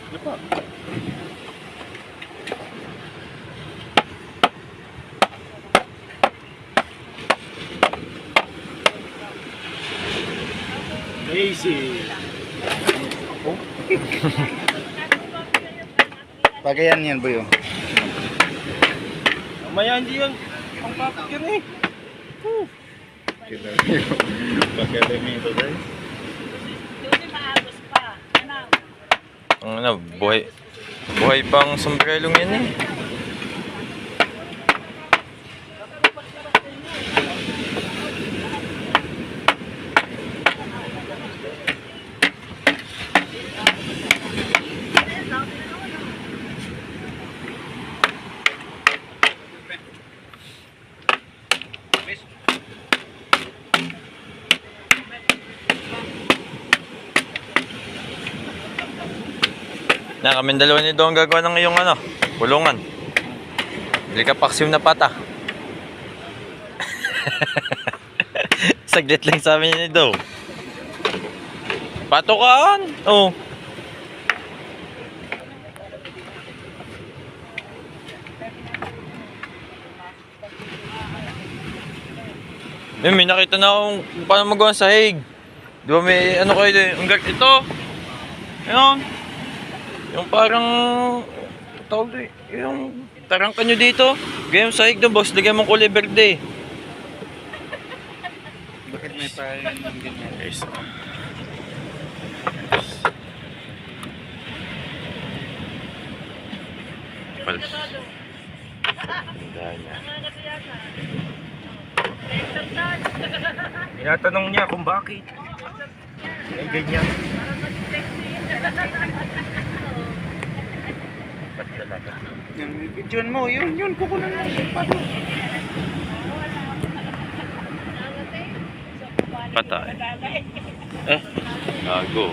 Ano pa? Easy. Oh. Pagayan yan, boy. Mamaya hindi yan. Ang papag yan eh. Pagayan ito, guys. Ang ano, buhay pang sombrelong yan eh. Na kami dalawa nito ang gagawa ng iyong ano, kulungan. Bili ka paksiw na pata. Saglit lang sa amin nito. Patukan! Oh. May nakita na akong paano magawa sa sahig. Di ba may ano kayo din? Ito. Ayun. Yung parang tawag doon, yung tarangka nyo dito. Gayong sahig doon, boss. Lagyan mong kulay berde. Bakit may parang ganyan? Guys. Tinatanong niya kung bakit. Ay, ganyan. Ba't talaga? Yung video mo, yun, kukunan mo. Paano? Patay. Gago.